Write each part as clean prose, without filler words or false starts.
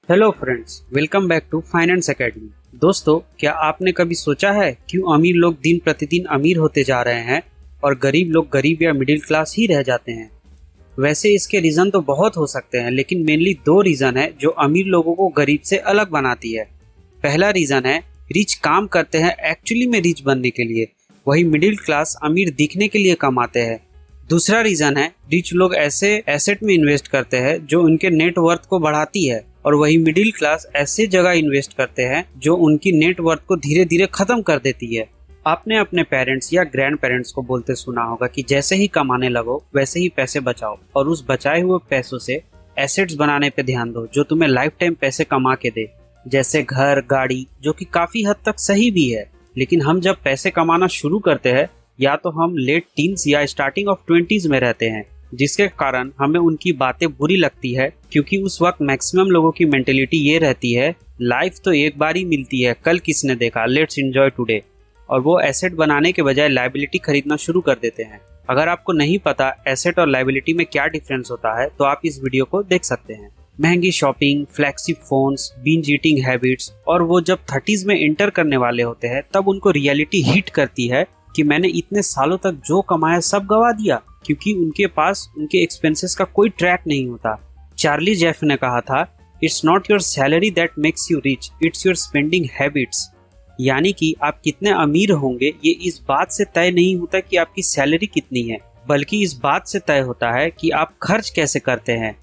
Hello friends, welcome back to finance academy. दोस्तों, क्या आपने कभी सोचा है क्यों अमीर लोग दिन प्रतिदिन अमीर होते जा रहे हैं और गरीब लोग गरीब या मिडिल क्लास ही रह जाते हैं? वैसे इसके रीज़न तो बहुत हो सकते हैं, लेकिन मेनली दो रीज़न है जो अमीर लोगों को गरीब से अलग बनाती है। पहला रीज़न है रिच काम करते हैं एक्चुअली में रिच बनने के लिए, वही मिडिल क्लास अमीर दिखने के लिए कमाते हैं। दूसरा रीज़न है रिच लोग ऐसे एसेट में इन्वेस्ट करते हैं जो उनके नेटवर्थ को बढ़ाती है, और वही मिडिल क्लास ऐसे जगह इन्वेस्ट करते हैं जो उनकी नेटवर्थ को धीरे धीरे खत्म कर देती है। आपने अपने पेरेंट्स या ग्रैंड पेरेंट्स को बोलते सुना होगा कि जैसे ही कमाने लगो वैसे ही पैसे बचाओ और उस बचाए हुए पैसों से एसेट्स बनाने पे ध्यान दो जो तुम्हें लाइफ टाइम पैसे कमा के दे, जैसे घर, गाड़ी, जो कि काफी हद तक सही भी है। लेकिन हम जब पैसे कमाना शुरू करते हैं या तो हम लेट टीन्स या स्टार्टिंग ऑफ 20s में रहते हैं, जिसके कारण हमें उनकी बातें बुरी लगती है, क्योंकि उस वक्त मैक्सिमम लोगों की मेंटेलिटी ये रहती है लाइफ तो एक बार ही मिलती है, कल किसने देखा, लेट्स एंजॉय टुडे। और वो एसेट बनाने के बजाय लायबिलिटी खरीदना शुरू कर देते हैं। अगर आपको नहीं पता एसेट और लायबिलिटी में क्या डिफरेंस होता है तो आप इस वीडियो को देख सकते हैं। महंगी shopping, flagship phones, binge eating habits, और वो जब 30s में एंटर करने वाले होते हैं तब उनको रियलिटी हिट करती है कि मैंने इतने सालों तक जो कमाया सब गवा दिया, क्योंकि उनके पास उनके एक्सपेंसेस का कोई ट्रैक नहीं होता। चार्ली जेफ ने कहा था, it's not your salary that makes you rich, it's your spending habits. यानी कि आप कितने अमीर होंगे ये इस बात से तय नहीं होता कि आपकी सैलरी कितनी है, बल्कि इस बात से तय होता है कि आप खर्च कैसे करते हैं।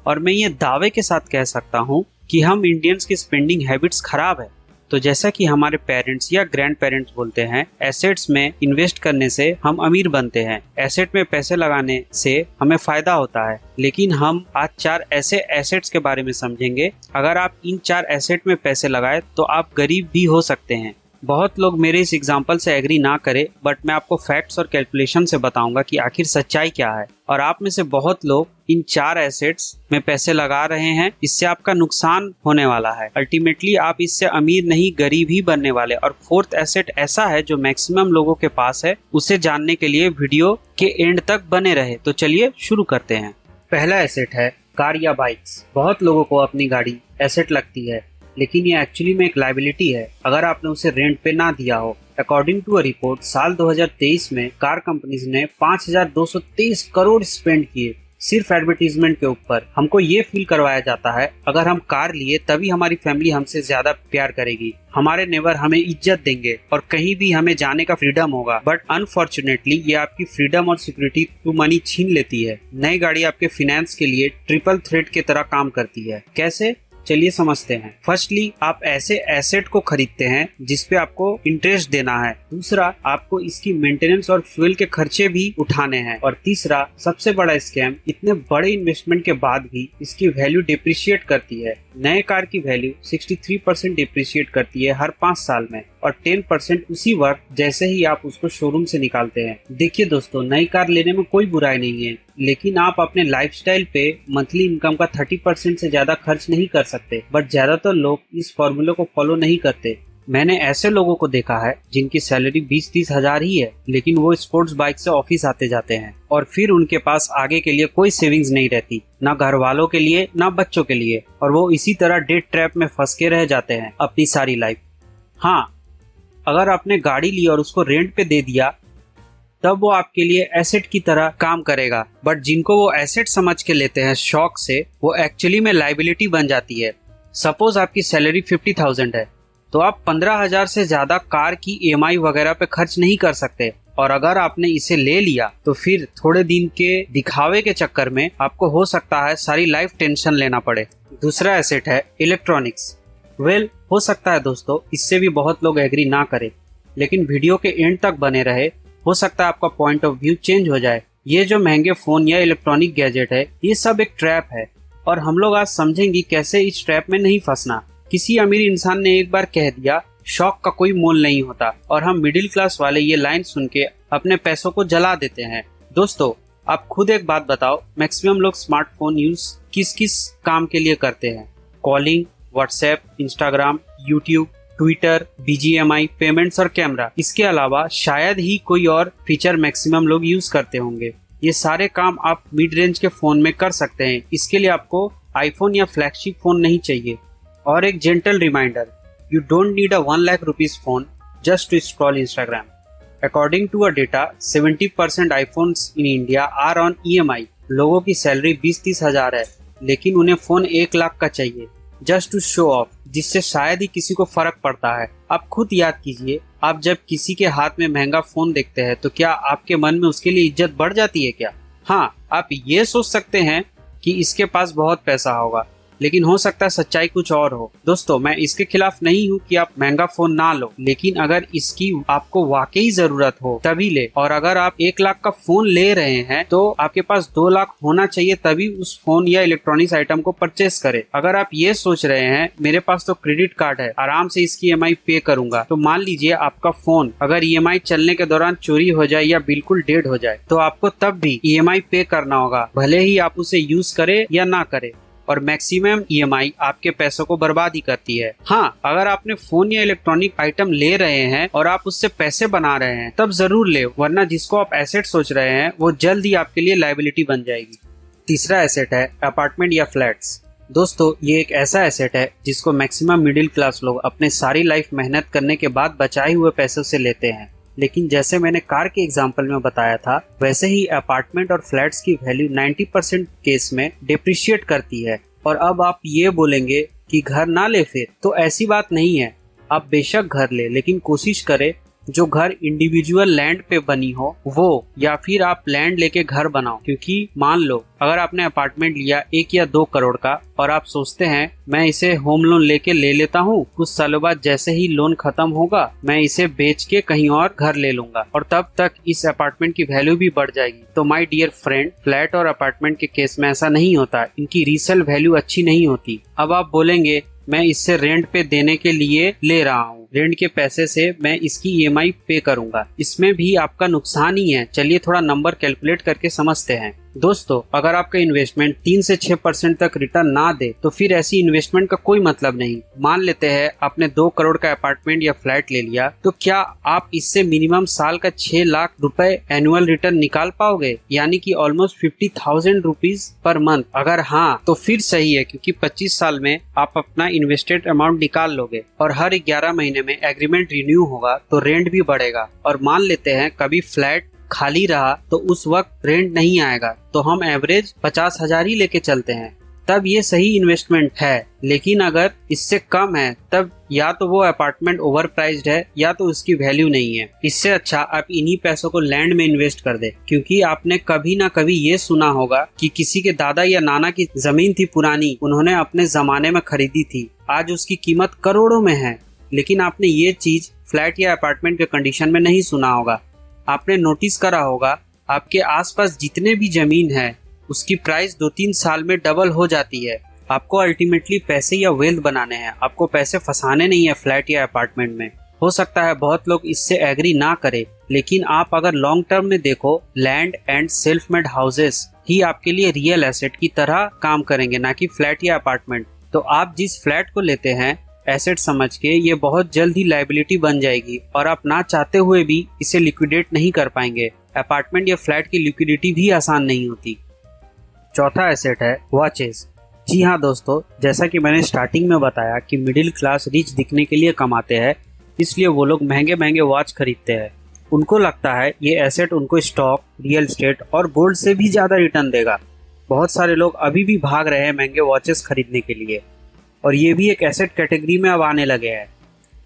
और मैं ये दावे के साथ कह सकता हूँ कि हम इंडियंस की स्पेंडिंग हैबिट्स खराब है। तो जैसा कि हमारे पेरेंट्स या ग्रैंड पेरेंट्स बोलते हैं, एसेट्स में इन्वेस्ट करने से हम अमीर बनते हैं, एसेट में पैसे लगाने से हमें फायदा होता है। लेकिन हम आज 4 ऐसे एसेट्स के बारे में समझेंगे। अगर आप इन 4 एसेट में पैसे लगाए तो आप गरीब भी हो सकते हैं। बहुत लोग मेरे इस एग्जाम्पल से एग्री ना करें, बट मैं आपको फैक्ट्स और कैलकुलेशन से बताऊंगा कि आखिर सच्चाई क्या है। और आप में से बहुत लोग इन 4 एसेट्स में पैसे लगा रहे हैं, इससे आपका नुकसान होने वाला है। अल्टीमेटली आप इससे अमीर नहीं गरीब ही बनने वाले। और 4th एसेट ऐसा है जो मैक्सिमम लोगों के पास है। उसे जानने के लिए वीडियो के एंड तक बने रहे। तो चलिए शुरू करते हैं। पहला एसेट है कार या बाइक्स। बहुत लोगों को अपनी गाड़ी एसेट लगती है, लेकिन ये एक्चुअली में एक लायबिलिटी है अगर आपने उसे रेंट पे ना दिया हो। अकॉर्डिंग टू अ रिपोर्ट, साल 2023 में कार कंपनीज ने 5,223 करोड़ स्पेंड किए सिर्फ एडवर्टीजमेंट के ऊपर। हमको ये फील करवाया जाता है अगर हम कार लिए तभी हमारी फैमिली हमसे ज्यादा प्यार करेगी, हमारे नेबर हमें इज्जत देंगे और कहीं भी हमें जाने का फ्रीडम होगा। बट अनफॉर्चुनेटली ये आपकी फ्रीडम और सिक्योरिटी टू मनी छीन लेती है। नई गाड़ी आपके फाइनेंस के लिए ट्रिपल थ्रेट की तरह काम करती है। कैसे, चलिए समझते हैं। फर्स्टली, आप ऐसे एसेट को खरीदते हैं जिसपे आपको इंटरेस्ट देना है। दूसरा, आपको इसकी मेंटेनेंस और फ्यूल के खर्चे भी उठाने हैं। और तीसरा, सबसे बड़ा स्कैम, इतने बड़े इन्वेस्टमेंट के बाद भी इसकी वैल्यू डिप्रिशिएट करती है। नए कार की वैल्यू 63% डिप्रिशिएट करती है हर 5 साल में, और 10% उसी वक्त जैसे ही आप उसको शोरूम से निकालते हैं। देखिए दोस्तों, नई कार लेने में कोई बुराई नहीं है, लेकिन आप अपने लाइफस्टाइल पे मंथली इनकम का 30% से ज्यादा खर्च नहीं कर सकते। बट ज्यादातर लोग इस फॉर्मूले को फॉलो नहीं करते। मैंने ऐसे लोगों को देखा है जिनकी सैलरी 20-30 हजार ही है, लेकिन वो स्पोर्ट्स बाइक से ऑफिस आते जाते हैं और फिर उनके पास आगे के लिए कोई सेविंग्स नहीं रहती, ना घर वालों के लिए ना बच्चों के लिए, और वो इसी तरह डेट ट्रैप में फंस के रह जाते हैं अपनी सारी लाइफ। हाँ, अगर आपने गाड़ी ली और उसको रेंट पे दे दिया तब वो आपके लिए एसेट की तरह काम करेगा, बट जिनको वो एसेट समझ के लेते हैं शौक से, वो एक्चुअली में लायबिलिटी बन जाती है। सपोज आपकी सैलरी 50,000 है तो आप 15,000 से ज्यादा कार की EMI वगैरह पे खर्च नहीं कर सकते। और अगर आपने इसे ले लिया तो फिर थोड़े दिन के दिखावे के चक्कर में आपको हो सकता है सारी लाइफ टेंशन लेना पड़े। दूसरा एसेट है इलेक्ट्रॉनिक्स। हो सकता है दोस्तों इससे भी बहुत लोग एग्री ना करें, लेकिन वीडियो के एंड तक बने रहे, हो सकता है आपका पॉइंट ऑफ व्यू चेंज हो जाए। ये जो महंगे फोन या इलेक्ट्रॉनिक गैजेट है, ये सब एक ट्रैप है, और हम लोग आज समझेंगे कैसे इस ट्रैप में नहीं फंसना। किसी अमीर इंसान ने एक बार कह दिया, शौक का कोई मोल नहीं होता, और हम मिडिल क्लास वाले ये लाइन सुन के अपने पैसों को जला देते हैं। दोस्तों, आप खुद एक बात बताओ, मैक्सिमम लोग स्मार्टफोन यूज किस किस काम के लिए करते हैं? Calling, WhatsApp, Instagram, YouTube, Twitter, BGMI, payments और कैमरा। इसके अलावा शायद ही कोई और फीचर मैक्सिमम लोग यूज करते होंगे। ये सारे काम आप मिड रेंज के फोन में कर सकते हैं। इसके लिए आपको आईफोन या फ्लैगशिप फोन नहीं चाहिए। और एक gentle reminder, you don't need a 1 lakh rupees phone just to scroll Instagram. According to a data, 70% iPhones in India are on EMI। लोगों की सैलरी 20-30 हजार है, लेकिन उन्हें फोन 1 लाख का चाहिए जस्ट टू शो ऑफ, जिससे शायद ही किसी को फर्क पड़ता है। आप खुद याद कीजिए, आप जब किसी के हाथ में महंगा फोन देखते हैं तो क्या आपके मन में उसके लिए इज्जत बढ़ जाती है क्या? हाँ, आप ये सोच सकते हैं कि इसके पास बहुत पैसा होगा, लेकिन हो सकता है सच्चाई कुछ और हो। दोस्तों, मैं इसके खिलाफ नहीं हूँ कि आप महंगा फोन ना लो, लेकिन अगर इसकी आपको वाकई जरूरत हो तभी ले। और अगर आप 1 लाख का फोन ले रहे हैं तो आपके पास 2 लाख होना चाहिए, तभी उस फोन या इलेक्ट्रॉनिक्स आइटम को परचेस करें। अगर आप ये सोच रहे हैं मेरे पास तो क्रेडिट कार्ड है, आराम से इसकी EMI पे करूंगा, तो मान लीजिए आपका फोन अगर EMI चलने के दौरान चोरी हो जाए या बिल्कुल डेड हो जाए तो आपको तब भी EMI पे करना होगा, भले ही आप उसे यूज करें या ना करें। और मैक्सिमम EMI आपके पैसों को बर्बाद ही करती है। हाँ, अगर आपने फोन या इलेक्ट्रॉनिक आइटम ले रहे हैं और आप उससे पैसे बना रहे हैं तब जरूर ले, वरना जिसको आप एसेट सोच रहे हैं वो जल्द ही आपके लिए लायबिलिटी बन जाएगी। तीसरा एसेट है अपार्टमेंट या फ्लैट्स। दोस्तों, ये एक ऐसा एसेट है जिसको मैक्सिमम मिडिल क्लास लोग अपने सारी लाइफ मेहनत करने के बाद बचाए हुए पैसों से लेते हैं। लेकिन जैसे मैंने कार के एग्जाम्पल में बताया था, वैसे ही अपार्टमेंट और फ्लैट्स की वैल्यू 90% केस में डिप्रिशिएट करती है। और अब आप ये बोलेंगे कि घर ना ले फिर, तो ऐसी बात नहीं है। आप बेशक घर ले, लेकिन कोशिश करें जो घर इंडिविजुअल लैंड पे बनी हो वो, या फिर आप लैंड लेके घर बनाओ। क्योंकि मान लो अगर आपने अपार्टमेंट लिया 1 या 2 करोड़ का और आप सोचते हैं मैं इसे होम लोन लेके ले लेता हूँ, कुछ सालों बाद जैसे ही लोन खत्म होगा मैं इसे बेच के कहीं और घर ले लूंगा और तब तक इस अपार्टमेंट की वैल्यू भी बढ़ जाएगी। तो माय डियर फ्रेंड, फ्लैट और अपार्टमेंट के केस में ऐसा नहीं होता, इनकी रीसेल वैल्यू अच्छी नहीं होती। अब आप बोलेंगे मैं इससे रेंट पे देने के लिए ले रहा हूँ, रेंट के पैसे से मैं इसकी EMI पे करूंगा, इसमें भी आपका नुकसान ही है। चलिए थोड़ा नंबर कैलकुलेट करके समझते हैं। दोस्तों, अगर आपका इन्वेस्टमेंट 3 से 6% तक रिटर्न ना दे तो फिर ऐसी इन्वेस्टमेंट का कोई मतलब नहीं। मान लेते हैं आपने 2 करोड़ का अपार्टमेंट या फ्लैट ले लिया, तो क्या आप इससे मिनिमम साल का 6 लाख रुपए एनुअल रिटर्न निकाल पाओगे, यानी कि ऑलमोस्ट 50,000 रुपीज पर मंथ? अगर हाँ तो फिर सही है, क्योंकि 25 साल में आप अपना इन्वेस्टेड अमाउंट निकाल लोगे और हर 11 महीने में एग्रीमेंट रिन्यू होगा तो रेंट भी बढ़ेगा। और मान लेते हैं कभी फ्लैट खाली रहा तो उस वक्त रेंट नहीं आएगा, तो हम एवरेज 50,000 ही लेके चलते हैं, तब ये सही इन्वेस्टमेंट है। लेकिन अगर इससे कम है तब या तो वो अपार्टमेंट ओवर प्राइस्ड है या तो उसकी वैल्यू नहीं है। इससे अच्छा आप इन्हीं पैसों को लैंड में इन्वेस्ट कर दे, क्योंकि आपने कभी ना कभी ये सुना होगा कि किसी के दादा या नाना की जमीन थी पुरानी, उन्होंने अपने जमाने में खरीदी थी, आज उसकी कीमत करोड़ों में है। लेकिन आपने ये चीज फ्लैट या अपार्टमेंट के कंडीशन में नहीं सुना होगा। आपने नोटिस करा होगा आपके आसपास जितने भी जमीन है उसकी प्राइस 2-3 साल में डबल हो जाती है। आपको अल्टीमेटली पैसे या वेल्थ बनाने हैं, आपको पैसे फंसाने नहीं है फ्लैट या अपार्टमेंट में। हो सकता है बहुत लोग इससे एग्री ना करें, लेकिन आप अगर लॉन्ग टर्म में देखो, land and self made houses ही आपके लिए रियल एसेट की तरह काम करेंगे, ना कि फ्लैट या अपार्टमेंट। तो आप जिस फ्लैट को लेते हैं एसेट समझ के, ये बहुत जल्द ही लायबिलिटी बन जाएगी और आप ना चाहते हुए भी इसे लिक्विडेट नहीं कर पाएंगे। अपार्टमेंट या फ्लैट की लिक्विडिटी भी आसान नहीं होती। चौथा एसेट है वॉचेस। जी हाँ दोस्तों, जैसा कि मैंने स्टार्टिंग में बताया कि मिडिल क्लास रिच दिखने के लिए कमाते हैं, इसलिए वो लोग महंगे महंगे वॉच खरीदते हैं। उनको लगता है ये एसेट उनको स्टॉक, रियल एस्टेट और गोल्ड से भी ज़्यादा रिटर्न देगा। बहुत सारे लोग अभी भी भाग रहे हैं महंगे वॉचेस खरीदने के लिए, और ये भी एक एसेट कैटेगरी में अब आने लगे हैं।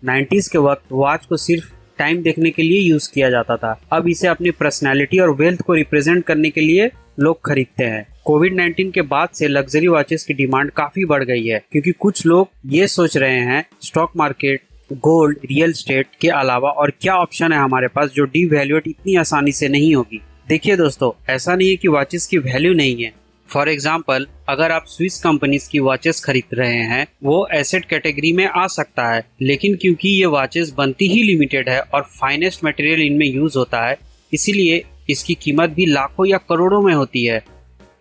90s के वक्त वॉच को सिर्फ टाइम देखने के लिए यूज किया जाता था, अब इसे अपनी पर्सनैलिटी और वेल्थ को रिप्रेजेंट करने के लिए लोग खरीदते हैं। कोविड-19 के बाद से लग्जरी वॉचेस की डिमांड काफी बढ़ गई है, क्योंकि कुछ लोग ये सोच रहे हैं stock market, gold, real estate के अलावा और क्या ऑप्शन है हमारे पास जो डीवैल्यूएट इतनी आसानी से नहीं होगी। देखिए दोस्तों, ऐसा नहीं है कि वॉचेस की वैल्यू नहीं है। फॉर एग्जाम्पल, अगर आप स्विस कंपनीज की वॉचेस खरीद रहे हैं, वो एसेट कैटेगरी में आ सकता है, लेकिन क्योंकि ये वॉचेस बनती ही लिमिटेड है और फाइनेस्ट मटेरियल इनमें यूज होता है, इसीलिए इसकी कीमत भी लाखों या करोड़ों में होती है,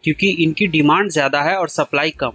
क्योंकि इनकी डिमांड ज़्यादा है और सप्लाई कम।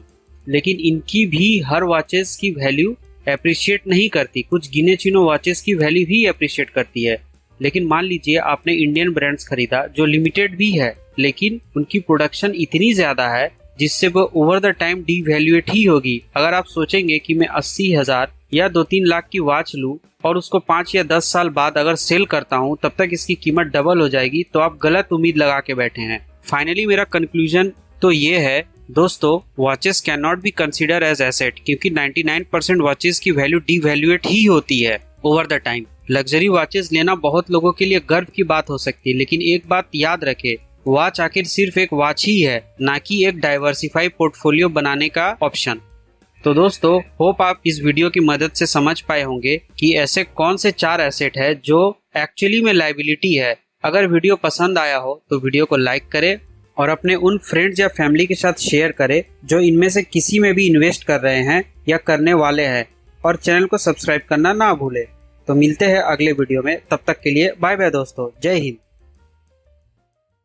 लेकिन इनकी भी हर वॉचेस की वैल्यू अप्रिशिएट नहीं करती, कुछ गिने चुने वॉचेस की वैल्यू ही अप्रिशिएट करती है। लेकिन मान लीजिए आपने इंडियन ब्रांड्स खरीदा जो लिमिटेड भी है, लेकिन उनकी प्रोडक्शन इतनी ज़्यादा है जिससे वो ओवर द टाइम डीवैल्यूएट ही होगी। अगर आप सोचेंगे कि मैं 80,000 या 2-3 लाख की वॉच लूं और उसको 5 या 10 साल बाद अगर सेल करता हूं तब तक इसकी कीमत डबल हो जाएगी, तो आप गलत उम्मीद लगा के बैठे हैं। फाइनली मेरा कंक्लूजन तो ये है दोस्तों, watches can not be consider as asset, क्योंकि 99% वॉचेस की वैल्यू डीवैल्यूएट ही होती है over the time. Luxury watches लेना बहुत लोगों के लिए गर्व की बात हो सकती है, लेकिन एक बात याद रखें, वॉच आखिर सिर्फ एक वॉच ही है, ना कि एक डाइवर्सिफाई पोर्टफोलियो बनाने का ऑप्शन। तो दोस्तों, होप आप इस वीडियो की मदद से समझ पाए होंगे कि ऐसे कौन से 4 एसेट है जो एक्चुअली में लायबिलिटी है। अगर वीडियो पसंद आया हो तो वीडियो को लाइक करें और अपने उन फ्रेंड्स या फैमिली के साथ शेयर करें जो इनमें से किसी में भी इन्वेस्ट कर रहे हैं या करने वाले हैं, और चैनल को सब्सक्राइब करना ना भूलें। तो मिलते हैं अगले वीडियो में, तब तक के लिए बाय बाय दोस्तों, जय हिंद।